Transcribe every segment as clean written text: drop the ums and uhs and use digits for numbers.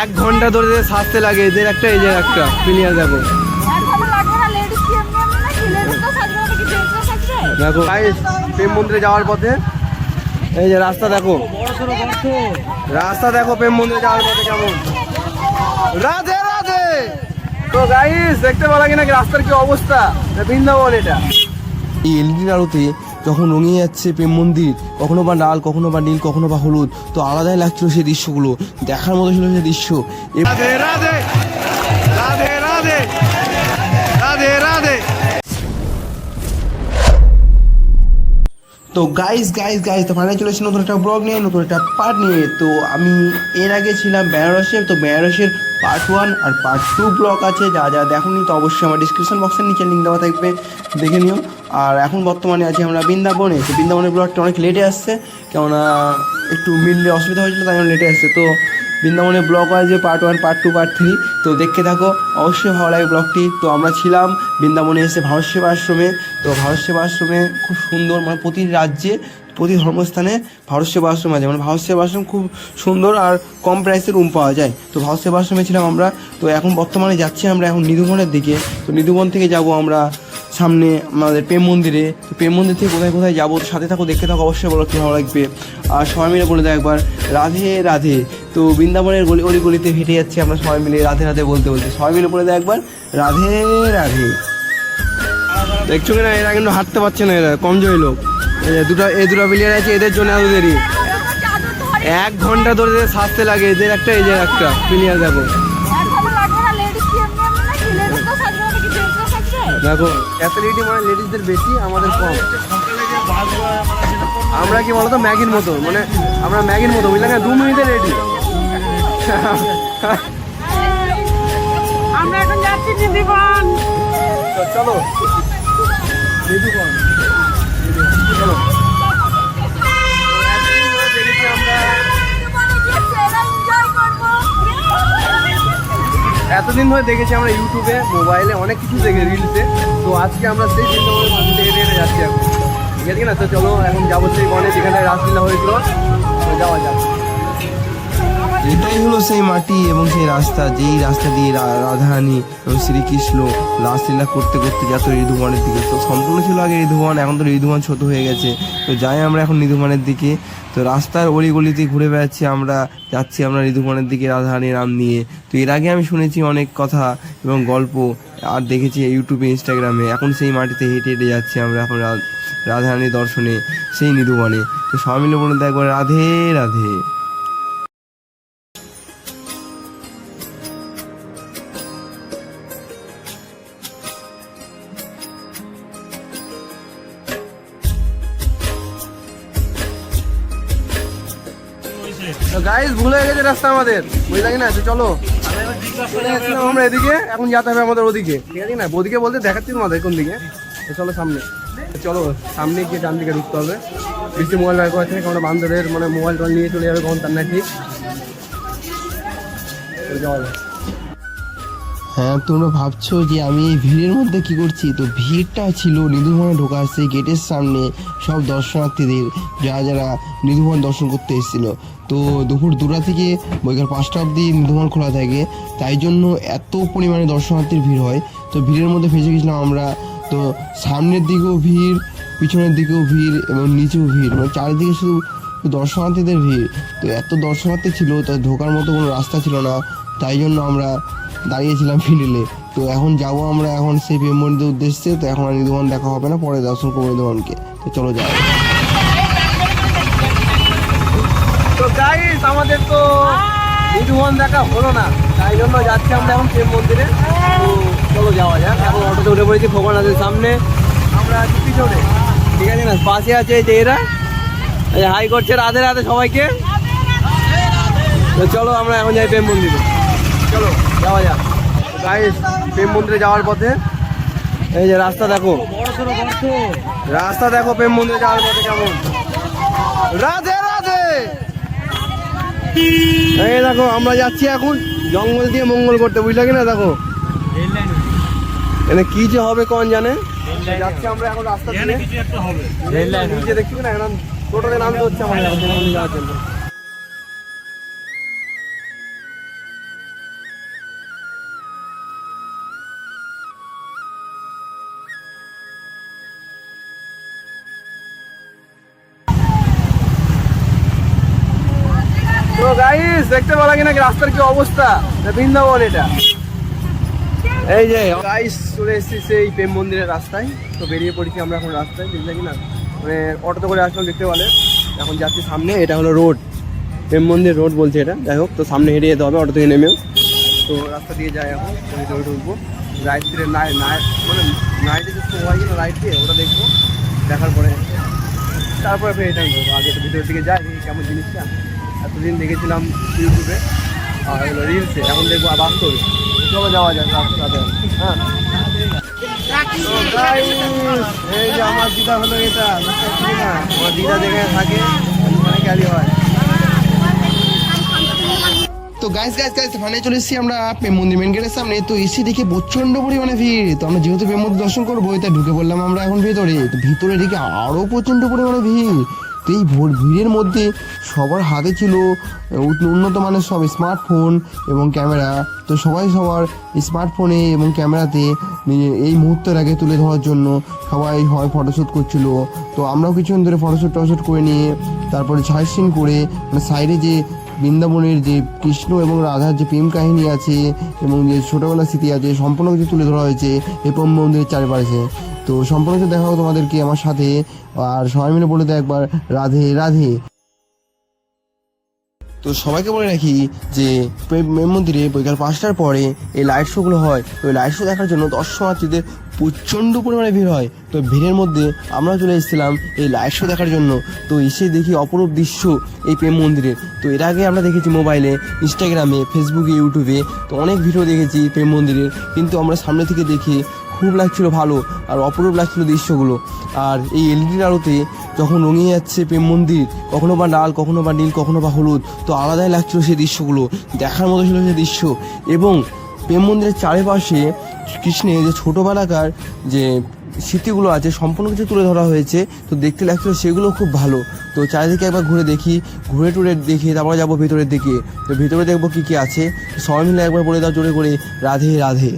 1 ঘন্টা ধরে সাজতে লাগে, এদের একটা এই যে একটা ক্লিয়ার দেখো। দেখো গাইস, প্রেম মন্দিরে যাওয়ার পথে এই যে রাস্তা দেখো, রাস্তা দেখো প্রেম মন্দিরে যাওয়ার পথে কেমন। রাধে রাধে। তো গাইস দেখতে পালা কিনা রাস্তার কি অবস্থা, বৃন্দাবন এটা। এই এলইডি আলোতে যখন রঙিয়ে যাচ্ছে প্রেম মন্দির, কখনো বা লাল, কখনো বা নীল, কখনো বা হলুদ, তো আলাদাই লাগছিল সেই দৃশ্যগুলো, দেখার মতো ছিল সেই দৃশ্য। রাধে রাধে রাধে রাধে রাধে রাধে। তো গাইস তো ফাইনালি চলে এসেছি নতুন একটা ব্লগ নিয়ে, নতুন একটা পার্ট নিয়ে। তো আমি এর আগে ছিলাম বেনারসের, তো বেনারসের পার্ট 1 আর পার্ট 2 ব্লগ আছে, যা দেখুন তো অবশ্যই আমার ডিসক্রিপশন বক্সের নিচে লিঙ্ক দেওয়া থাকবে, দেখে নিও। আর এখন বর্তমানে আছি আমরা বৃন্দাবনে। তো বৃন্দাবনের ব্লগটা অনেক লেটে আসছে, কেননা একটু মিললে অসুবিধা হয়েছিল, তাই জন্য লেটে আসছে। তো বৃন্দাবনের ব্লগ হয় যে পার্ট 1, পার্ট 2, পার্ট 3, তো দেখতে থাকো, অবশ্যই ভালো লাগে ব্লগটি। তো আমরা ছিলাম বৃন্দাবনে এসে ভারত সেবা আশ্রমে। তো ভারত সেবা আশ্রমে খুব সুন্দর, মানে প্রতি রাজ্যে প্রতি ধর্মস্থানে ভারত সেবা আশ্রম আছে, মানে ভারত সেবা আশ্রম খুব সুন্দর আর কম প্রাইসে রুম পাওয়া যায়। তো ভারত সেবা আশ্রমে ছিলাম আমরা। তো এখন বর্তমানে যাচ্ছি আমরা এখন নিধুবনের দিকে। তো নিধুবন থেকে যাব আমরা সামনে আমাদের প্রেম মন্দিরে। তো প্রেম মন্দির থেকে কোথায় কোথায় যাবো, সাথে থাকো, দেখতে থাকো, অবশ্যই বলো কী ভালো লাগবে। আর সবাই মিলে বলে দেয় একবার রাধে রাধে। তো বৃন্দাবনের গলিতে হেঁটে যাচ্ছি আমরা সবাই মিলে রাধে রাধে বলতে বলতে, সবাই মিলে বলে দেয় একবার রাধে রাধে। দেখছো কিনা এরা কিন্তু হাঁটতে পারছে না, এরা কমজোরি লোক। এই দুটো প্লেয়ার আছে, এদের জন্য এত দেরি, 1 ঘন্টা ধরে সাজতে লাগে, এদের একটা এই যে একটা প্লেয়ার দেখো। দেখো ফ্যাসিলিটি মানে লেডিসদের বেশি, আমাদের কম। আমরা কি বলতো ম্যাগির মতো, মানে আমরা ম্যাগির মতো বুঝলে না, 2 মিনিটে রেডি। আমরা এখন যাচ্ছি নিধিবন। চলো নিধিবন, চলো। এতদিন ধরে দেখেছি আমরা ইউটিউবে, মোবাইলে অনেক কিছু দেখে, রিলসে। তো আজকে আমরা সেই বৃন্দাবনের যাচ্ছি এখন, ঠিক আছে না? তো চলো এখন যাবো সেই বনে যেখানে রাসলীলা হয়েছিল, যাওয়া যাক। এটাই হলো সেই মাটি এবং সেই রাস্তা, যেই রাস্তা দিয়ে রাধারানী এবং শ্রীকৃষ্ণ রাসলীলা করতে করতে যেত ঋতুবনের দিকে। তো সম্পূর্ণ ছিল আগে ঋতুবন, এখন তো ঋতুবন ছোট হয়ে গেছে। তো যাই আমরা এখন ঋতুবনের দিকে। তো রাস্তার অলিগলিতে ঘুরে বেড়াচ্ছি আমরা, যাচ্ছি আমরা ঋতুবনের দিকে রাধারানীর নাম নিয়ে। তো এর আগে আমি শুনেছি অনেক কথা এবং গল্প, আর দেখেছি ইউটিউবে, ইনস্টাগ্রামে। এখন সেই মাটিতে হেঁটে হেঁটে যাচ্ছি আমরা এখন রাধারানীর দর্শনে সেই ঋতুবনে। তো সবাই মিলে বলুন তো একবার রাধে রাধে। গাইস ভুলে গেছে রাস্তা আমাদের, বুঝলে কি না? তো চলো আমরা এদিকে, এখন যেতে হবে আমাদের ওদিকে, ঠিক আছে না? ওদিকে বলতে দেখাচ্ছি তোমাদের কোন দিকে। তো চলো সামনে, চলো সামনে গিয়ে ডান দিকে ঢুকতে হবে। বেশি মোবাইল ব্যবহার করা থেকে আমরা বান্ধবের মানে মোবাইল টোবাইল নিয়ে চলে যাবে, কখন তার না ঠিক যাওয়া যায়। হ্যাঁ, তোমরা ভাবছো যে আমি এই ভিড়ের মধ্যে কি করছি। তো ভিড়টা ছিল নিধুবনে ঢোকার সেই গেটের সামনে, সব দর্শনার্থীদের যারা নিধুবন দর্শন করতে এসেছিলো। তো দুপুর 2টা থেকে বৈকাল 5টা অবধি নিধুবন খোলা থাকে, তাই জন্য এত পরিমাণে দর্শনার্থীর ভিড় হয়। তো ভিড়ের মধ্যে ফেসে গেছিলাম আমরা। তো সামনের দিকেও ভিড়, পিছনের দিকেও ভিড় এবং নিচেও ভিড়, মানে চারিদিকে শুধু দর্শনার্থীদের ভিড়। তো এত দর্শনার্থী ছিল, তো ঢোকার মতো কোনো রাস্তা ছিল না, তাই জন্য আমরা দাঁড়িয়েছিলাম ফিনেলে। তো এখন যাবো আমরা এখন সেই প্রেম মন্দিরের উদ্দেশ্যে। তো এখন আর নিধুবন দেখা হবে না, পরে দর্শন করবো নিধুবনকে। তো চলো যাই। তো গাইস আমাদের তো নিধুবন দেখা হলো না, তাই জন্য যাচ্ছি আমরা এখন প্রেম মন্দিরে। তো চলো যাওয়া যাক। এখন অটোতে উঠে পড়েছি ভগবানের সামনে, আমরা আছি পিছনে, ঠিক আছে না? পাশে আছে যে এরা হাই করছে রাধে রাধে সবাইকে। তো চলো আমরা এখন যাই প্রেম মন্দিরে, চলো যাওয়া যাক। গাইস প্রেম মন্দিরে যাওয়ার পথে এই যে রাস্তা দেখো, রাস্তা দেখো প্রেম মন্দিরে যাওয়ার পথে কেমন। রাধে রাধে। এই দেখো আমরা যাচ্ছি এখন জঙ্গল দিয়ে মঙ্গল করতে, বুঝলে কি না? দেখো এখানে কি যে হবে কোন জানে। যাচ্ছি আমরা এখন রাস্তা দিয়ে, নিচে দেখছি না এখন টোটোতে নামতে হচ্ছে আমাদের যাওয়ার জন্য। দেখতে পালা কিনা রাস্তার কি অবস্থা, বৃন্দাবন এটা। এই যে গাইস চলে এসেছি সেই প্রেম মন্দিরের রাস্তায়। তো বেরিয়ে পড়েছি আমরা এখন রাস্তায়, দেখলে কিনা মানে অটোতে করে আসলাম দেখতে পেলে। এখন যাচ্ছি সামনে, এটা হলো রোড, প্রেম মন্দির রোড বলছে এটা। যাই হোক, তো সামনে হেঁটে যেতে হবে অটো থেকে নেমেও। তো রাস্তা দিয়ে যাই, এখন ভিতরে ঢুকবো। রাইট দিয়ে মানে নাইটে যে হয় কিনা রাইট দিয়ে ওটা দেখবো, দেখার পরে তারপরে ফের রিটার্ন করবো। আগে তো ভিতরের দিকে যাই কেমন জিনিসটা। এতদিন দেখেছিলাম ইউটিউবে আর রিলসে, এখন দেখবো বাস্তবে। চলো যাওয়া যায় রাস্তাতে। হ্যাঁ, এই যে আমার দিদা হলো এটা, আমার দিদা যেখানে থাকে ওখানে ক্যারি হয়। তো গাইস ফাইনালি চলে এসেছি আমরা প্রেম মন্দির মেন গেটের সামনে। তো এসে দেখে প্রচন্ড পরিমাণে ভিড়। তো আমরা যেহেতু প্রেম মন্দির দর্শন করবো, তাই ঢুকে পড়লাম আমরা এখন ভেতরে। তো ভিতরে দেখে আরও প্রচন্ড পরিমাণে ভিড়। তো এই ভিড়ের মধ্যে সবার হাতে ছিল উন্নত মানের সব স্মার্টফোন এবং ক্যামেরা। তো সবাই সবার স্মার্টফোনে এবং ক্যামেরাতে এই মুহূর্তের আগে তুলে ধরার জন্য সবাই হয় ফটোশ্যুট করছিল। তো আমরাও কিছুক্ষণ ধরে ফটোশ্যুট করে নিয়ে তারপরে সাইড সিন করে মানে সাইডে যে বৃন্দাবনের যে কৃষ্ণ এবং রাধার যে প্রেম কাহিনী আছে এবং যে ছোটোবেলার স্মৃতি আছে, সম্পূর্ণ কিছু তুলে ধরা হয়েছে এই প্রেম মন্দিরের চারিপাশে। তো সম্পূর্ণ কিছু দেখা হোক তোমাদেরকে আমার সাথে, আর সবাই মিলে বলে দেয় একবার রাধে রাধে। তো সবাইকে বলে রাখি যে প্রেম মন্দিরে বিকাল 5টার পরে এই লাইট শোগুলো হয়। তো এই লাইট শো দেখার জন্য দর্শনার্থীদের প্রচণ্ড পরিমাণে ভিড় হয়। তো ভিড়ের মধ্যে আমরা চলে এসেছিলাম এই লাইট শো দেখার জন্য। তো এসে দেখি অপরূপ দৃশ্য এই প্রেম মন্দিরের। তো এর আগে আমরা দেখেছি মোবাইলে, ইনস্টাগ্রামে, ফেসবুকে, ইউটিউবে, তো অনেক ভিডিও দেখেছি প্রেম মন্দিরের। কিন্তু আমরা সামনে থেকে দেখে খুব লাগছিল ভালো, আর অপরূপ লাগছিল দৃশ্যগুলো। আর এই এলইডির আলোতে যখন রঙিয়ে যাচ্ছে প্রেম মন্দির, কখনো বা লাল, কখনো বা নীল, কখনো বা হলুদ, তো আলাদাই লাগছিল সেই দৃশ্যগুলো, দেখার মতো ছিল সেই দৃশ্য। এবং প্রেম মন্দিরের চারিপাশে কৃষ্ণের যে ছোটোবেলাকার যে স্মৃতিগুলো আছে সম্পূর্ণ কিছু তুলে ধরা হয়েছে। তো দেখতে লাগছিল সেগুলো খুব ভালো। তো চারিদিকে একবার ঘুরে দেখি, ঘুরে টুরে দেখি, তারপরে যাবো ভেতরের দিকে। তো ভেতরে দেখবো কী কী আছে। সবাই মিলে একবার বলে দাও জোরে করে, রাধে রাধে।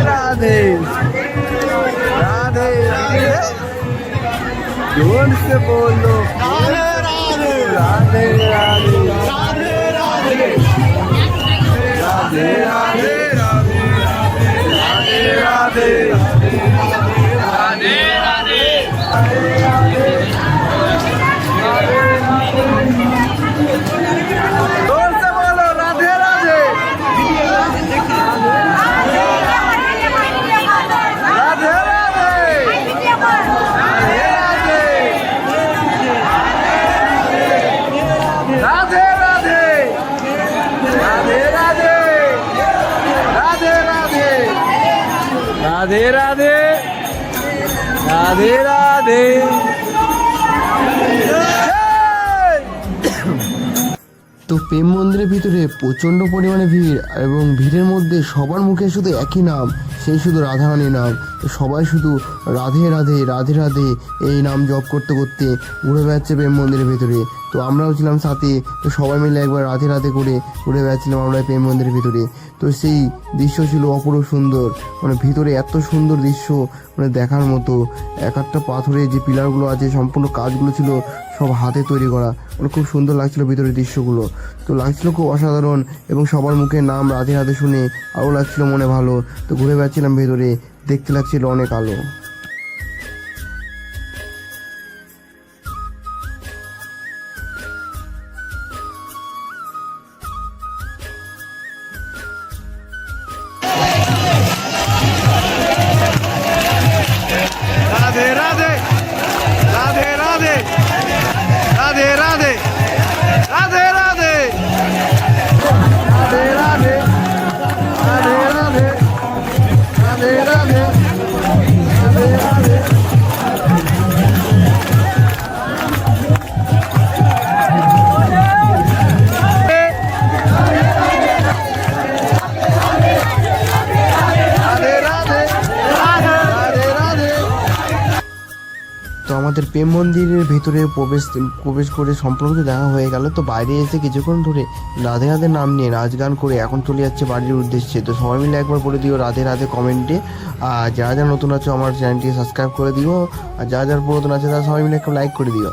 राधे राधे राधे, जोर से बोलो राधे राधे राधे राधे राधे राधे राधे राधे राधे जोर से बोलो राधे राधे राधे राधे राधे राधे। তো প্রেম মন্দিরের ভিতরে প্রচণ্ড পরিমাণে ভিড়, এবং ভিড়ের মধ্যে সবার মুখে শুধু একই নাম, সেই শুধু রাধারানীর নাম। তো সবাই শুধু রাধে রাধে রাধে রাধে এই নাম জপ করতে করতে ঘুরে বেড়াচ্ছে প্রেম মন্দিরের ভিতরে। তো আমরাও ছিলাম সাথে। তো সবাই মিলে একবার রাধে রাধে করে ঘুরে বেড়াচ্ছিলাম আমরা প্রেম মন্দিরের ভিতরে। তো সেই দৃশ্য ছিল অপরূপ সুন্দর, মানে ভিতরে এত সুন্দর দৃশ্য মানে দেখার মতো। এক একটা পাথরে যে পিলারগুলো আছে সম্পূর্ণ কাজগুলো ছিল সব হাতে তৈরি করা, মানে খুব সুন্দর লাগছিল ভিতরের দৃশ্যগুলো। তো লাগছিল খুব অসাধারণ, এবং সবার মুখে নাম রাধে রাধে শুনে আরও লাগছিল মনে ভালো। তো ঘুরে বেড়াচ্ছিলাম ভেতরে, দেখতে লাগছিল অনেক আলো। राधे राधे राधे राधे राधे राधे राधे राधे राधे राधे राधे राधे राधे राधे राधे राधे। তো আমাদের প্রেম মন্দিরের ভেতরে প্রবেশ করে সম্পূর্ণ কিছু দেখা হয়ে গেল। তো বাইরে এসে কিছুক্ষণ ধরে রাধে রাধে নাম নিয়ে নাচ গান করে এখন চলে যাচ্ছে বাড়ির উদ্দেশ্যে। তো সবাই মিলে একবার বলে দিও রাধে রাধে কমেন্টে। আর যারা যারা নতুন আছো আমার চ্যানেলটি সাবস্ক্রাইব করে দিও, আর যারা যারা পুরাতন আছে তারা সবাই মিলে একটা লাইক করে দিও।